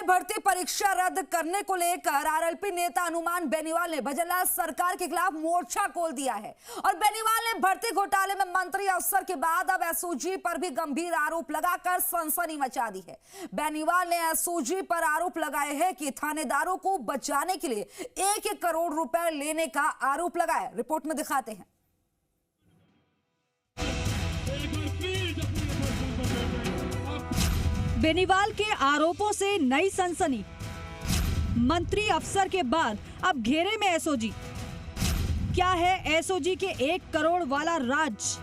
भर्ती परीक्षा रद्द करने को लेकर आरएलपी नेता हनुमान बेनीवाल ने भजनलाल सरकार के खिलाफ मोर्चा खोल दिया है और बेनीवाल ने भर्ती घोटाले में मंत्री अफसर के बाद अब एसओजी पर भी गंभीर आरोप लगाकर सनसनी मचा दी है। बेनीवाल ने एसओजी पर आरोप लगाए हैं कि थानेदारों को बचाने के लिए 1-1 करोड़ रुपए लेने का आरोप लगाया। रिपोर्ट में दिखाते हैं। बेनीवाल के आरोपों से नई सनसनी। मंत्री अफसर के बाद अब घेरे में एसओजी। क्या है एसओजी के 1 करोड़ वाला राज?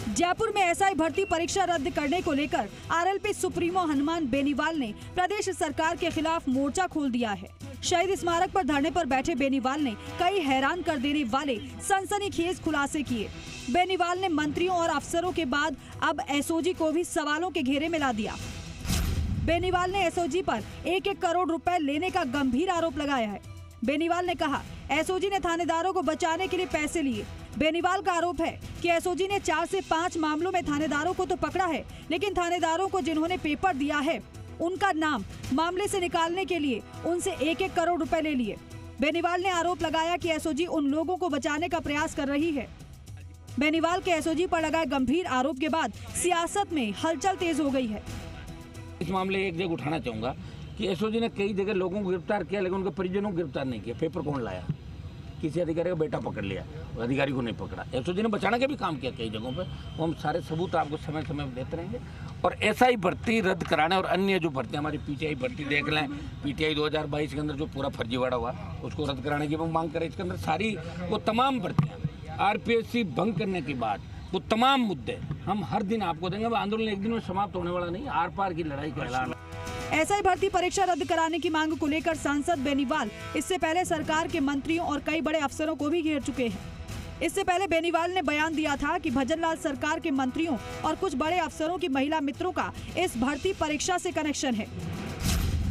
जयपुर में एसआई भर्ती परीक्षा रद्द करने को लेकर आरएलपी सुप्रीमो हनुमान बेनीवाल ने प्रदेश सरकार के खिलाफ मोर्चा खोल दिया है। शहीद स्मारक पर धरने पर बैठे बेनीवाल ने कई हैरान कर देने वाले सनसनीखेज खुलासे किए। बेनीवाल ने मंत्रियों और अफसरों के बाद अब एसओजी को भी सवालों के घेरे में ला दिया। बेनीवाल ने एसओजी पर 1-1 करोड़ रुपए लेने का गंभीर आरोप लगाया है। बेनीवाल ने कहा, एसओजी ने थानेदारों को बचाने के लिए पैसे लिए। बेनीवाल का आरोप है कि एसओजी ने 4 से 5 मामलों में थानेदारों को तो पकड़ा है, लेकिन थानेदारों को जिन्होंने पेपर दिया है उनका नाम मामले से निकालने के लिए उनसे 1-1 करोड़ रुपए ले लिए। बेनीवाल ने आरोप लगाया कि एसओजी उन लोगों को बचाने का प्रयास कर रही है। बेनीवाल के एसओजी पर लगाए गंभीर आरोप के बाद सियासत में हलचल तेज हो गई है। इस मामले एक जगह उठाना चाहूंगा कि एसओजी ने कई जगह लोगों को गिरफ्तार किया, लेकिन उनके परिजनों को गिरफ्तार नहीं किया। पेपर कौन लाया? किसी अधिकारी का बेटा पकड़ लिया, अधिकारी को नहीं पकड़ा। एसओजी ने बचाने का भी काम किया कई जगहों पे। वो हम सारे सबूत आपको समय समय पर देते रहेंगे। और एसआई भर्ती रद्द कराने और अन्य जो भर्ती, हमारी पीटीआई भर्ती देख लें, पीटीआई 2022 के अंदर जो पूरा फर्जीवाड़ा हुआ उसको रद्द कराने की हम मांग करें। इसके अंदर सारी वो तमाम भर्तियाँ आरपीएससी भंग करने के बाद वो तमाम मुद्दे हम हर दिन आपको देंगे। वो आंदोलन एक दिन में समाप्त होने वाला नहीं, आर पार की लड़ाई का ऐलान। एसआई भर्ती परीक्षा रद्द कराने की मांग को लेकर सांसद बेनीवाल इससे पहले सरकार के मंत्रियों और कई बड़े अफसरों को भी घेर चुके हैं। इससे पहले बेनीवाल ने बयान दिया था कि भजनलाल सरकार के मंत्रियों और कुछ बड़े अफसरों की महिला मित्रों का इस भर्ती परीक्षा से कनेक्शन है।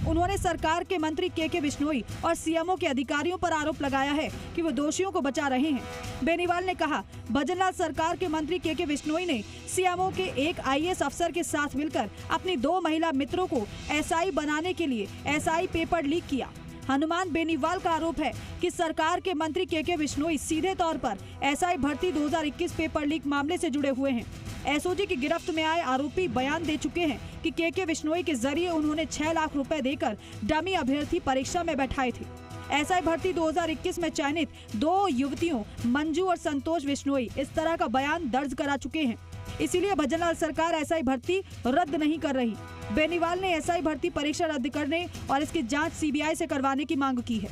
उन्होंने सरकार के मंत्री के बिश्नोई और सीएमओ के अधिकारियों पर आरोप लगाया है कि वो दोषियों को बचा रहे हैं। बेनीवाल ने कहा, भजनलाल सरकार के मंत्री के बिश्नोई ने सीएमओ के एक आईएएस अफसर के साथ मिलकर अपनी 2 महिला मित्रों को एसआई बनाने के लिए एसआई पेपर लीक किया। हनुमान बेनीवाल का आरोप है कि सरकार के मंत्री के बिश्नोई सीधे तौर पर एसआई भर्ती 2021 पेपर लीक मामले से जुड़े हुए हैं। एसओजी की गिरफ्त में आए आरोपी बयान दे चुके हैं कि के बिश्नोई के जरिए उन्होंने 6 लाख रुपए देकर डमी अभ्यर्थी परीक्षा में बैठाए थे। एसआई भर्ती 2021 में चयनित 2 युवतियों मंजू और संतोष बिश्नोई इस तरह का बयान दर्ज करा चुके हैं। इसीलिए भजनलाल सरकार एसआई भर्ती रद्द नहीं कर रही। बेनीवाल ने एसआई भर्ती परीक्षा रद्द करने और इसकी जाँच सीबीआई से करवाने की मांग की है।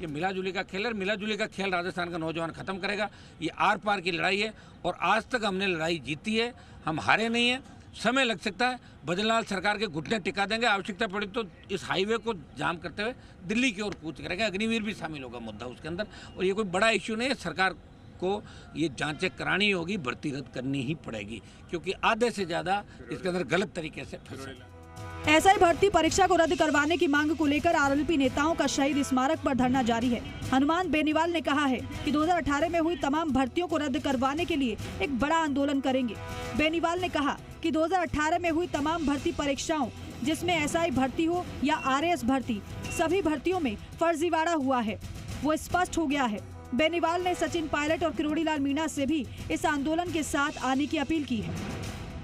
ये मिलाजुली का खेल है। मिलाजुली का खेल राजस्थान का नौजवान खत्म करेगा। ये आर पार की लड़ाई है और आज तक हमने लड़ाई जीती है, हम हारे नहीं है। समय लग सकता है, भजनलाल सरकार के घुटने टिका देंगे। आवश्यकता पड़ी तो इस हाईवे को जाम करते हुए दिल्ली की ओर कूच करेंगे। अग्निवीर भी शामिल होगा मुद्दा उसके अंदर। और ये कोई बड़ा इश्यू नहीं है। सरकार को ये जांचें करानी होगी, भर्ती रद्द करनी ही पड़ेगी, क्योंकि आधे से ज़्यादा इसके अंदर गलत तरीके से फंसे। एसआई भर्ती परीक्षा को रद्द करवाने की मांग को लेकर आरएलपी नेताओं का शहीद स्मारक पर धरना जारी है। हनुमान बेनीवाल ने कहा है कि 2018 में हुई तमाम भर्तियों को रद्द करवाने के लिए एक बड़ा आंदोलन करेंगे। बेनीवाल ने कहा कि 2018 में हुई तमाम भर्ती परीक्षाओं, जिसमें एसआई भर्ती हो या आरएएस भर्ती, सभी भर्तियों में फर्जीवाड़ा हुआ है, वो स्पष्ट हो गया है। बेनीवाल ने सचिन पायलट और किरोड़ीलाल मीणा से भी इस आंदोलन के साथ आने की अपील की है।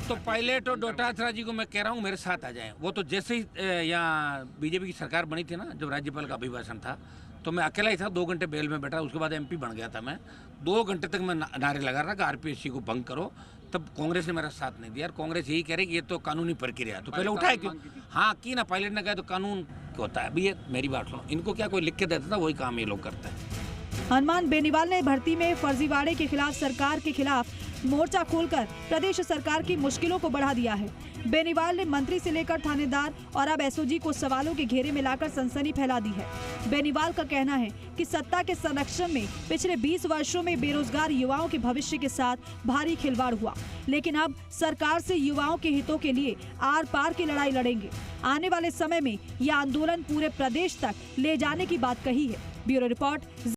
तो पायलट और डोटासरा जी को मैं कह रहा हूँ मेरे साथ आ जाएं। वो तो जैसे ही यहाँ बीजेपी की सरकार बनी थी ना, जब राज्यपाल का अभिभाषण था तो मैं अकेला ही था, 2 घंटे बेल में बैठा। उसके बाद एमपी बन गया था मैं। 2 घंटे तक मैं नारे लगा रहा कि आरपीएससी को भंग करो। तब कांग्रेस ने मेरा साथ नहीं दिया। कांग्रेस यही कह रही कि ये तो कानूनी प्रक्रिया, तो पहले उठाए क्यों? हाँ की ना, पायलट ने कहा तो कानून होता है। अभी ये मेरी बात सुनो, इनको क्या कोई लिख के देता था? वही काम ये लोग करते हैं। हनुमान बेनीवाल ने भर्ती में फर्जीवाड़े के खिलाफ सरकार के खिलाफ मोर्चा खोलकर प्रदेश सरकार की मुश्किलों को बढ़ा दिया है। बेनीवाल ने मंत्री से लेकर थानेदार और अब एसओजी को सवालों के घेरे में लाकर सनसनी फैला दी है। बेनीवाल का कहना है कि सत्ता के संरक्षण में पिछले 20 वर्षों में बेरोजगार युवाओं के भविष्य के साथ भारी खिलवाड़ हुआ, लेकिन अब सरकार से युवाओं के हितों के लिए आर पार की लड़ाई लड़ेंगे। आने वाले समय में यह आंदोलन पूरे प्रदेश तक ले जाने की बात कही है। Bureau report.